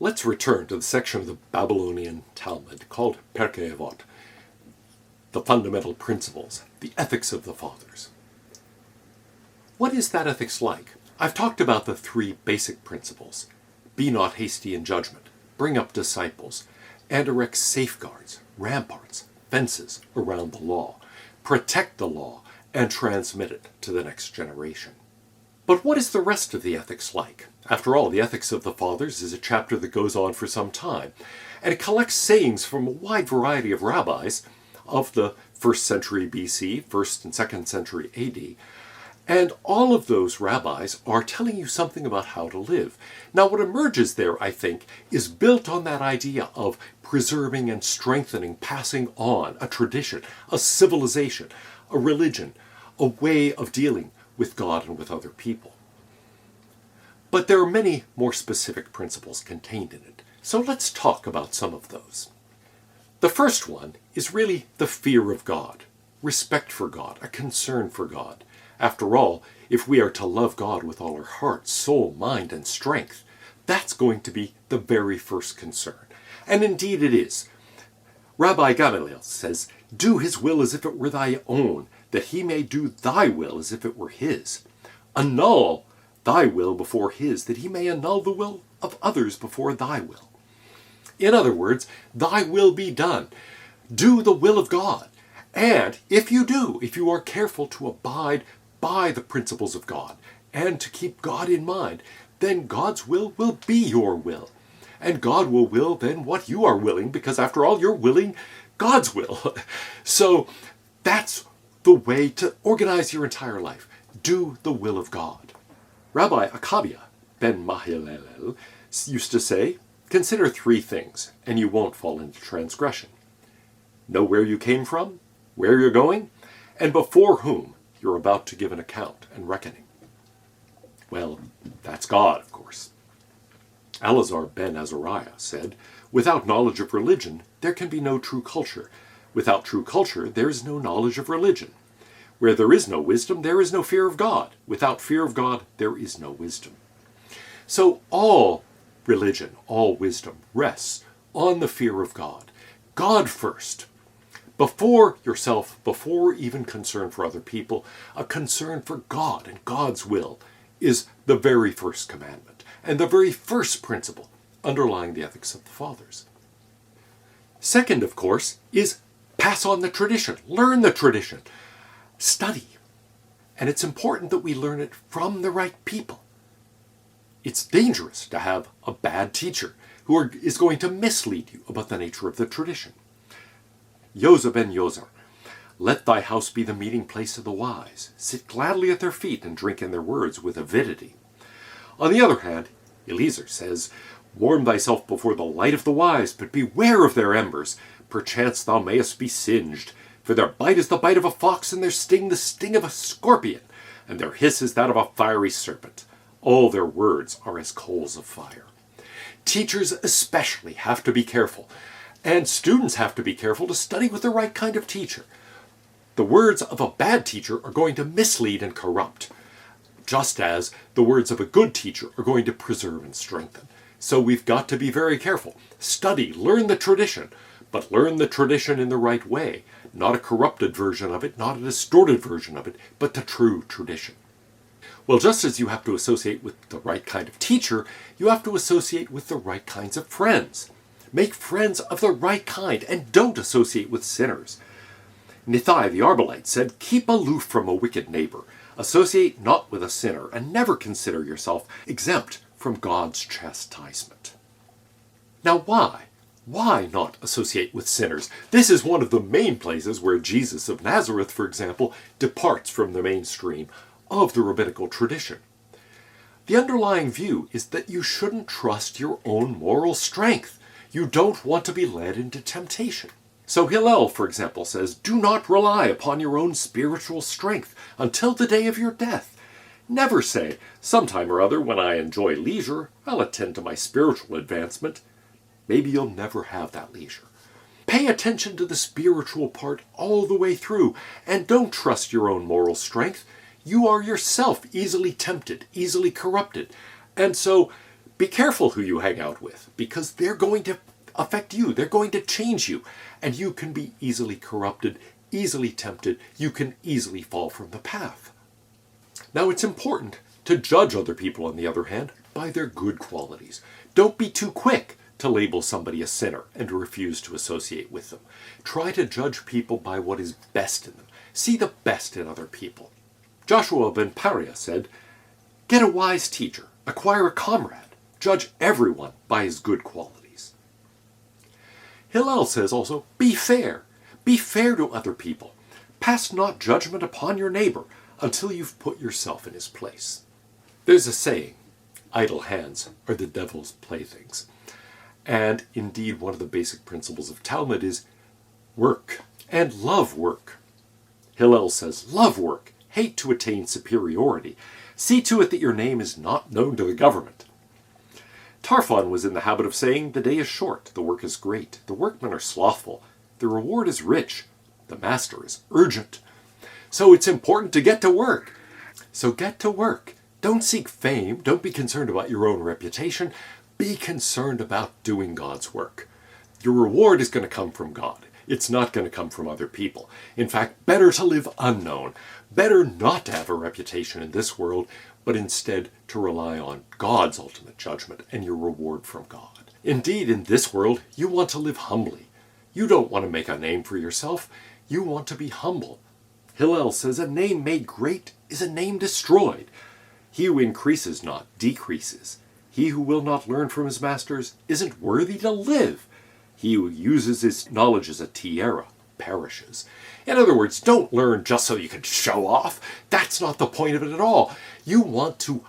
Let's return to the section of the Babylonian Talmud called Pirkei Avot, the fundamental principles, the ethics of the fathers. What is that ethics like? I've talked about the three basic principles. Be not hasty in judgment, bring up disciples, and erect safeguards, ramparts, fences around the law, protect the law, and transmit it to the next generation. But what is the rest of the ethics like? After all, the Ethics of the Fathers is a chapter that goes on for some time, and it collects sayings from a wide variety of rabbis of the 1st century BC, 1st and 2nd century AD, and all of those rabbis are telling you something about how to live. Now, what emerges there, I think, is built on that idea of preserving and strengthening, passing on a tradition, a civilization, a religion, a way of dealing with God and with other people. But there are many more specific principles contained in it, so let's talk about some of those. The first one is really the fear of God, respect for God, a concern for God. After all, if we are to love God with all our heart, soul, mind, and strength, that's going to be the very first concern. And indeed it is. Rabbi Gamaliel says, "Do his will as if it were thy own, that he may do thy will as if it were his. Annul thy will before his, that he may annul the will of others before thy will." In other words, thy will be done. Do the will of God. And if you are careful to abide by the principles of God and to keep God in mind, then God's will be your will. And God will then what you are willing, because after all, you're willing God's will. So that's the way to organize your entire life. Do the will of God. Rabbi Akabia ben Mahilel used to say, "Consider three things, and you won't fall into transgression. Know where you came from, where you're going, and before whom you're about to give an account and reckoning." Well, that's God, of course. Elazar ben Azariah said, "Without knowledge of religion, there can be no true culture. Without true culture, there is no knowledge of religion. Where there is no wisdom, there is no fear of God. Without fear of God, there is no wisdom." So all religion, all wisdom rests on the fear of God. God first. Before yourself, before even concern for other people, a concern for God and God's will is the very first commandment and the very first principle underlying the ethics of the fathers. Second, of course, is pass on the tradition. Learn the tradition. Study. And it's important that we learn it from the right people. It's dangerous to have a bad teacher who is going to mislead you about the nature of the tradition. Yoza ben Yozar, "Let thy house be the meeting place of the wise. Sit gladly at their feet and drink in their words with avidity." On the other hand, Eliezer says, "Warm thyself before the light of the wise, but beware of their embers. Perchance thou mayest be singed. For their bite is the bite of a fox, and their sting the sting of a scorpion, and their hiss is that of a fiery serpent. All their words are as coals of fire." Teachers especially have to be careful, and students have to be careful to study with the right kind of teacher. The words of a bad teacher are going to mislead and corrupt, just as the words of a good teacher are going to preserve and strengthen. So we've got to be very careful. Study, learn the tradition, but learn the tradition in the right way. Not a corrupted version of it, not a distorted version of it, but the true tradition. Well, just as you have to associate with the right kind of teacher, you have to associate with the right kinds of friends. Make friends of the right kind, and don't associate with sinners. Nithai the Arbalite said, "Keep aloof from a wicked neighbor. Associate not with a sinner, and never consider yourself exempt from God's chastisement." Now why? Why not associate with sinners? This is one of the main places where Jesus of Nazareth, for example, departs from the mainstream of the rabbinical tradition. The underlying view is that you shouldn't trust your own moral strength. You don't want to be led into temptation. So Hillel, for example, says, "Do not rely upon your own spiritual strength until the day of your death. Never say, 'Sometime or other, when I enjoy leisure, I'll attend to my spiritual advancement.' Maybe you'll never have that leisure. Pay attention to the spiritual part all the way through, and don't trust your own moral strength. You are yourself easily tempted, easily corrupted, and so be careful who you hang out with, because they're going to affect you. They're going to change you. And you can be easily corrupted, easily tempted. You can easily fall from the path. Now, it's important to judge other people, on the other hand, by their good qualities. Don't be too quick to label somebody a sinner and to refuse to associate with them. Try to judge people by what is best in them. See the best in other people. Joshua ben Pariah said, "Get a wise teacher, acquire a comrade, judge everyone by his good qualities." Hillel says also, be fair to other people. Pass not judgment upon your neighbor until you've put yourself in his place. There's a saying, idle hands are the devil's playthings. And indeed, one of the basic principles of Talmud is work and love work. Hillel says, love work, hate to attain superiority. See to it that your name is not known to the government. Tarfon was in the habit of saying, the day is short, the work is great, the workmen are slothful, the reward is rich, the master is urgent. So it's important to get to work. So get to work. Don't seek fame. Don't be concerned about your own reputation. Be concerned about doing God's work. Your reward is going to come from God. It's not going to come from other people. In fact, better to live unknown. Better not to have a reputation in this world, but instead to rely on God's ultimate judgment and your reward from God. Indeed, in this world, you want to live humbly. You don't want to make a name for yourself. You want to be humble. Hillel says, a name made great is a name destroyed. He who increases not decreases. He who will not learn from his masters isn't worthy to live. He who uses his knowledge as a tiara perishes. In other words, don't learn just so you can show off. That's not the point of it at all. You want to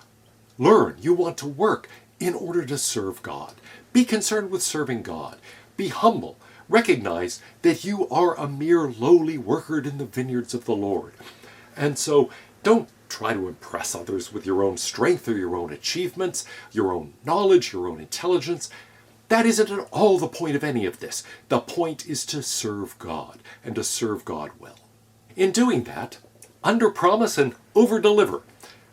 learn. You want to work in order to serve God. Be concerned with serving God. Be humble. Recognize that you are a mere lowly worker in the vineyards of the Lord. And so don't try to impress others with your own strength or your own achievements, your own knowledge, your own intelligence. That isn't at all the point of any of this. The point is to serve God, and to serve God well. In doing that, under-promise and over-deliver.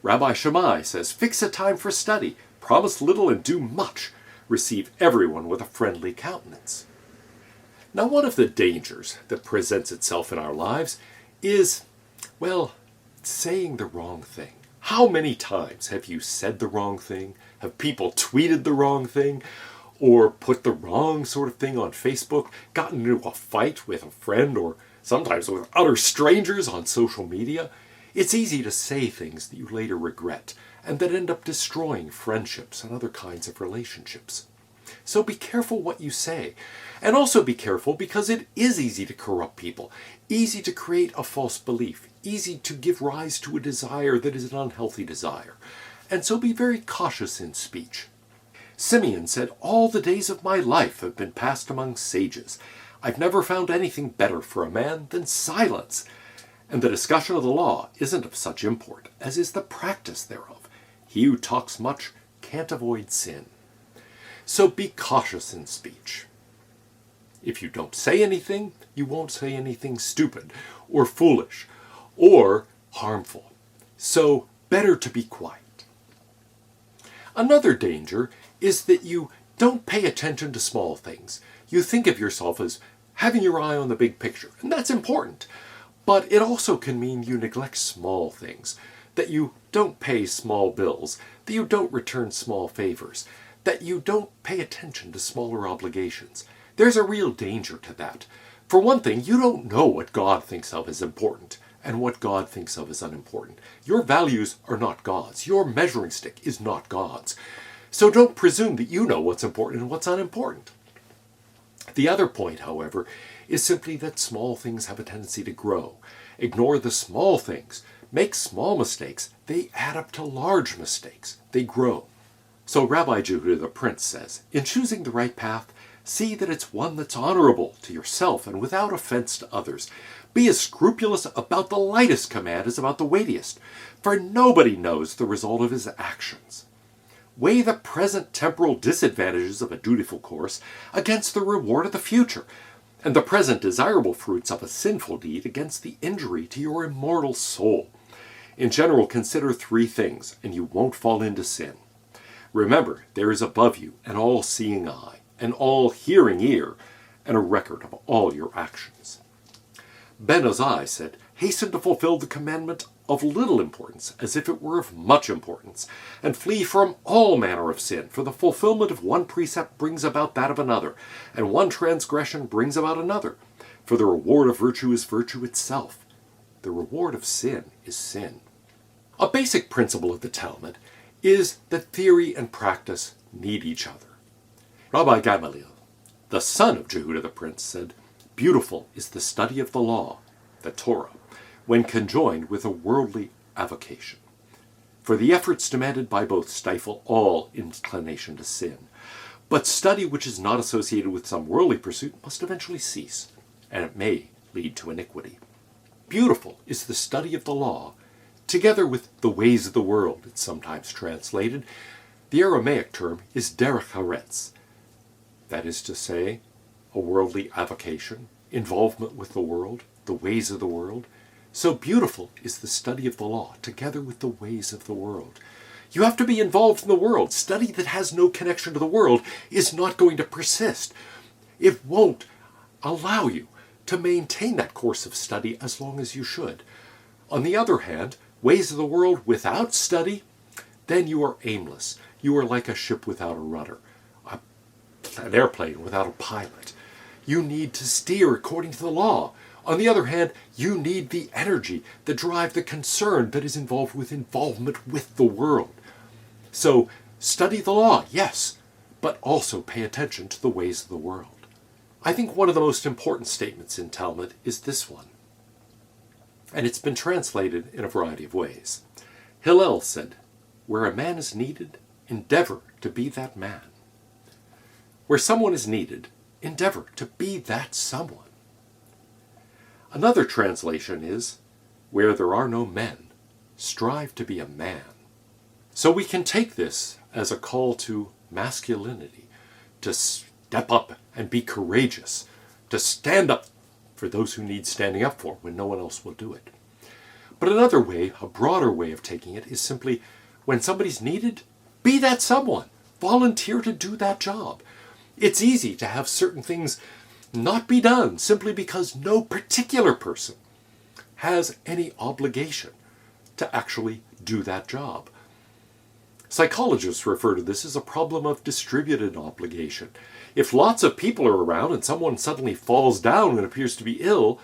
Rabbi Shammai says, fix a time for study, promise little and do much, receive everyone with a friendly countenance. Now, one of the dangers that presents itself in our lives is, well, saying the wrong thing. How many times have you said the wrong thing? Have people tweeted the wrong thing? Or put the wrong sort of thing on Facebook? Gotten into a fight with a friend or sometimes with utter strangers on social media? It's easy to say things that you later regret and that end up destroying friendships and other kinds of relationships. So be careful what you say. And also be careful because it is easy to corrupt people, easy to create a false belief, easy to give rise to a desire that is an unhealthy desire. And so be very cautious in speech. Simeon said, all the days of my life have been passed among sages. I've never found anything better for a man than silence. And the discussion of the law isn't of such import as is the practice thereof. He who talks much can't avoid sin. So be cautious in speech. If you don't say anything, you won't say anything stupid or foolish or harmful. So better to be quiet. Another danger is that you don't pay attention to small things. You think of yourself as having your eye on the big picture, and that's important. But it also can mean you neglect small things, that you don't pay small bills, that you don't return small favors, that you don't pay attention to smaller obligations. There's a real danger to that. For one thing, you don't know what God thinks of as important and what God thinks of as unimportant. Your values are not God's. Your measuring stick is not God's. So don't presume that you know what's important and what's unimportant. The other point, however, is simply that small things have a tendency to grow. Ignore the small things. Make small mistakes. They add up to large mistakes. They grow. So Rabbi Judah the Prince says, in choosing the right path, see that it's one that's honorable to yourself and without offense to others. Be as scrupulous about the lightest command as about the weightiest, for nobody knows the result of his actions. Weigh the present temporal disadvantages of a dutiful course against the reward of the future, and the present desirable fruits of a sinful deed against the injury to your immortal soul. In general, consider three things, and you won't fall into sin. Remember, there is above you an all-seeing eye, an all-hearing ear, and a record of all your actions. Ben Azai said, "Hasten to fulfill the commandment of little importance as if it were of much importance, and flee from all manner of sin, for the fulfillment of one precept brings about that of another, and one transgression brings about another. For the reward of virtue is virtue itself. The reward of sin is sin." A basic principle of the Talmud is that theory and practice need each other. Rabbi Gamaliel, the son of Jehuda the prince, said, "Beautiful is the study of the law, the Torah, when conjoined with a worldly avocation. For the efforts demanded by both stifle all inclination to sin. But study which is not associated with some worldly pursuit must eventually cease, and it may lead to iniquity. Beautiful is the study of the law, together with the ways of the world," it's sometimes translated. The Aramaic term is derech haretz, that is to say, a worldly avocation, involvement with the world, the ways of the world. So beautiful is the study of the law, together with the ways of the world. You have to be involved in the world. Study that has no connection to the world is not going to persist. It won't allow you to maintain that course of study as long as you should. On the other hand, ways of the world without study, then you are aimless. You are like a ship without a rudder, an airplane without a pilot. You need to steer according to the law. On the other hand, you need the energy, the drive, the concern that is involved with involvement with the world. So study the law, yes, but also pay attention to the ways of the world. I think one of the most important statements in Talmud is this one, and it's been translated in a variety of ways. Hillel said, "Where a man is needed, endeavor to be that man." Where someone is needed, endeavor to be that someone. Another translation is, "Where there are no men, strive to be a man." So we can take this as a call to masculinity, to step up and be courageous, to stand up for those who need standing up for when no one else will do it. But another way, a broader way of taking it, is simply, when somebody's needed, be that someone. Volunteer to do that job. It's easy to have certain things not be done simply because no particular person has any obligation to actually do that job. Psychologists refer to this as a problem of distributed obligation. If lots of people are around and someone suddenly falls down and appears to be ill,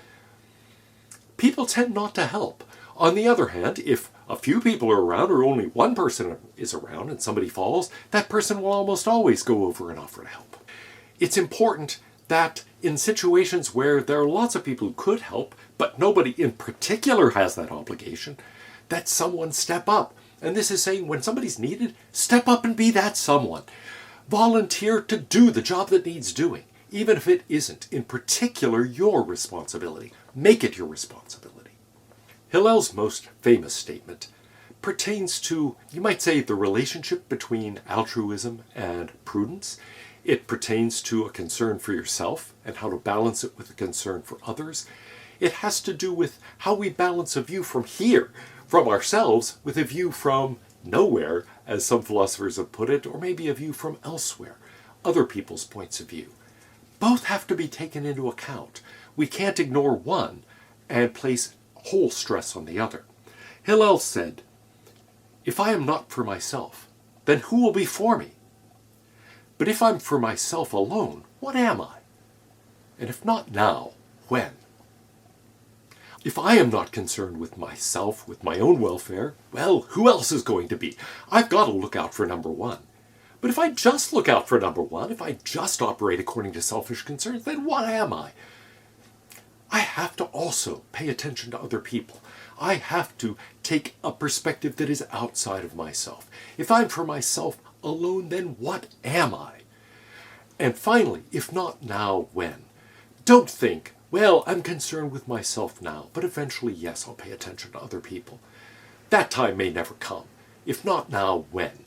people tend not to help. On the other hand, if a few people are around or only one person is around and somebody falls, that person will almost always go over and offer to help. It's important that in situations where there are lots of people who could help, but nobody in particular has that obligation, that someone step up. And this is saying when somebody's needed, step up and be that someone. Volunteer to do the job that needs doing, even if it isn't in particular your responsibility. Make it your responsibility. Hillel's most famous statement pertains to, you might say, the relationship between altruism and prudence. It pertains to a concern for yourself and how to balance it with a concern for others. It has to do with how we balance a view from here, from ourselves, with a view from nowhere, as some philosophers have put it, or maybe a view from elsewhere, other people's points of view. Both have to be taken into account. We can't ignore one and place whole stress on the other. Hillel said, "If I am not for myself, then who will be for me? But if I'm for myself alone, what am I? And if not now, when? If I am not concerned with myself, with my own welfare, well, who else is going to be? I've got to look out for number one. But if I just look out for number one, if I just operate according to selfish concerns, then what am I? I have to also pay attention to other people. I have to take a perspective that is outside of myself. If I'm for myself alone, then what am I? And finally, if not now, when? Don't think, well, I'm concerned with myself now, but eventually, yes, I'll pay attention to other people. That time may never come. If not now, when?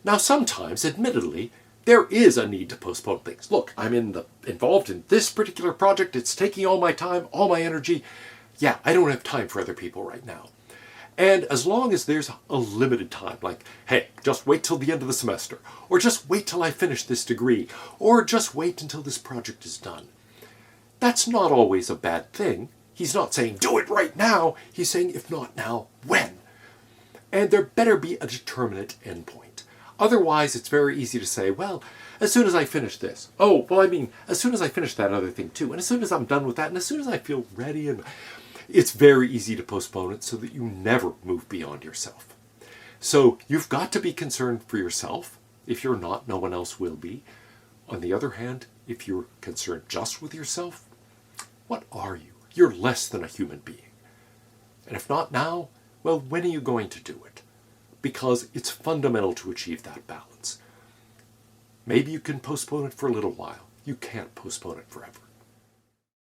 Now, sometimes, admittedly, there is a need to postpone things. Look, I'm involved in this particular project. It's taking all my time, all my energy. Yeah, I don't have time for other people right now. And as long as there's a limited time, like, hey, just wait till the end of the semester, or just wait till I finish this degree, or just wait until this project is done, that's not always a bad thing. He's not saying, do it right now. He's saying, if not now, when? And there better be a determinate endpoint. Otherwise, it's very easy to say, well, as soon as I finish this. Oh, well, I mean, as soon as I finish that other thing too. And as soon as I'm done with that, and as soon as I feel ready, and it's very easy to postpone it so that you never move beyond yourself. So you've got to be concerned for yourself. If you're not, no one else will be. On the other hand, if you're concerned just with yourself, what are you? You're less than a human being. And if not now, well, when are you going to do it? Because it's fundamental to achieve that balance. Maybe you can postpone it for a little while. You can't postpone it forever.